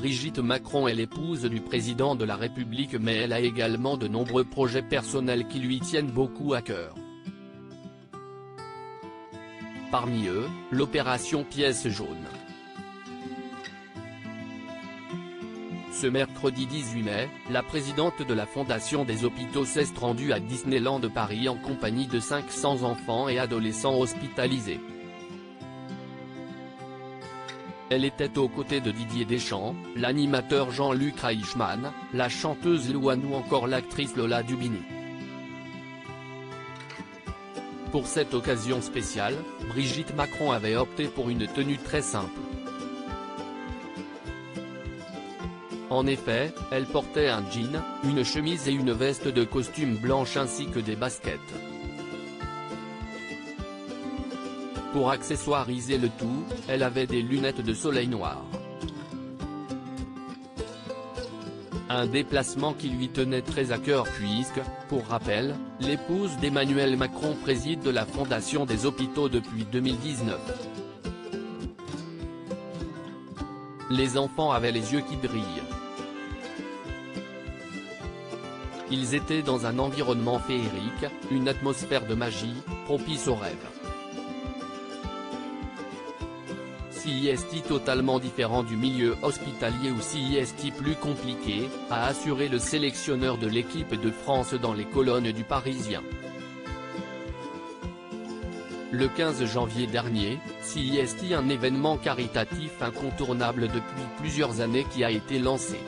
Brigitte Macron est l'épouse du président de la République, mais elle a également de nombreux projets personnels qui lui tiennent beaucoup à cœur. Parmi eux, l'opération Pièce jaune. Ce mercredi 18 mai, la présidente de la Fondation des hôpitaux s'est rendue à Disneyland Paris en compagnie de 500 enfants et adolescents hospitalisés. Elle était aux côtés de Didier Deschamps, l'animateur Jean-Luc Reichmann, la chanteuse Louane ou encore l'actrice Lola Dubini. Pour cette occasion spéciale, Brigitte Macron avait opté pour une tenue très simple. En effet, elle portait un jean, une chemise et une veste de costume blanche ainsi que des baskets. Pour accessoiriser le tout, elle avait des lunettes de soleil noires. Un déplacement qui lui tenait très à cœur puisque, pour rappel, l'épouse d'Emmanuel Macron préside la Fondation des hôpitaux depuis 2019. Les enfants avaient les yeux qui brillent. Ils étaient dans un environnement féerique, une atmosphère de magie, propice aux rêves. CIST totalement différent du milieu hospitalier ou CIST plus compliqué, a assuré le sélectionneur de l'équipe de France dans les colonnes du Parisien. Le 15 janvier dernier, CIST, un événement caritatif incontournable depuis plusieurs années qui a été lancé.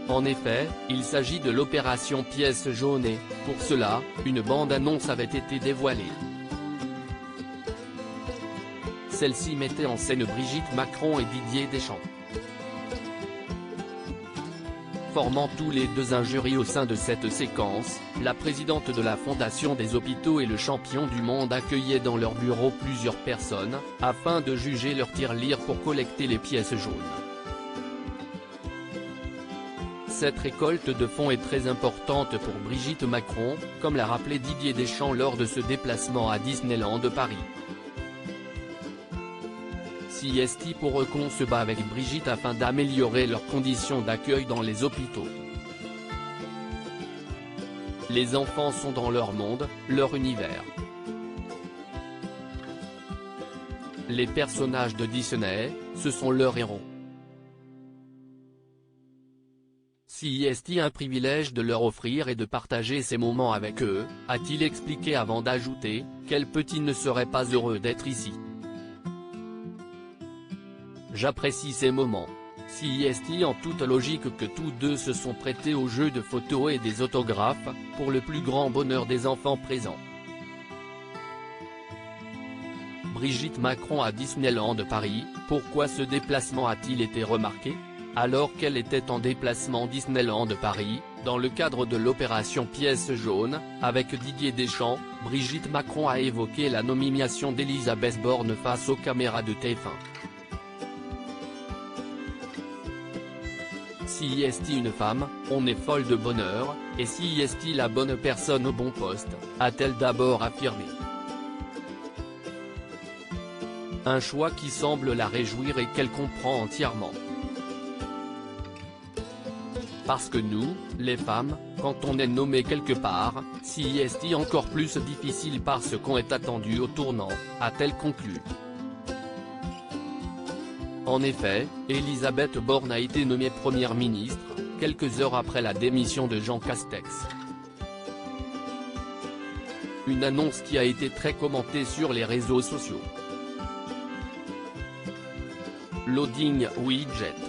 En effet, il s'agit de l'opération Pièce jaune et, pour cela, une bande-annonce avait été dévoilée. Celle-ci mettait en scène Brigitte Macron et Didier Deschamps, formant tous les deux un jury au sein de cette séquence. La présidente de la Fondation des hôpitaux et le champion du monde accueillaient dans leur bureau plusieurs personnes, afin de juger leur tirelire pour collecter les pièces jaunes. Cette récolte de fonds est très importante pour Brigitte Macron, comme l'a rappelé Didier Deschamps lors de ce déplacement à Disneyland Paris. CIST pour eux qu'on se bat avec Brigitte afin d'améliorer leurs conditions d'accueil dans les hôpitaux. Les enfants sont dans leur monde, leur univers. Les personnages de Disney, ce sont leurs héros. CIST un privilège de leur offrir et de partager ces moments avec eux, a-t-il expliqué avant d'ajouter, quel petit ne serait pas heureux d'être ici. J'apprécie ces moments. CIST en toute logique que tous deux se sont prêtés au jeu de photos et des autographes, pour le plus grand bonheur des enfants présents. Brigitte Macron à Disneyland Paris, pourquoi ce déplacement a-t-il été remarqué ? Alors qu'elle était en déplacement Disneyland Paris, dans le cadre de l'opération Pièce jaune, avec Didier Deschamps, Brigitte Macron a évoqué la nomination d'Elisabeth Borne face aux caméras de TF1. CIST une femme, on est folle de bonheur, et CIST la bonne personne au bon poste, a-t-elle d'abord affirmé. Un choix qui semble la réjouir et qu'elle comprend entièrement. Parce que nous, les femmes, quand on est nommé quelque part, CIST encore plus difficile parce qu'on est attendu au tournant, a-t-elle conclu. En effet, Elisabeth Borne a été nommée Première ministre, quelques heures après la démission de Jean Castex. Une annonce qui a été très commentée sur les réseaux sociaux. Loading widget.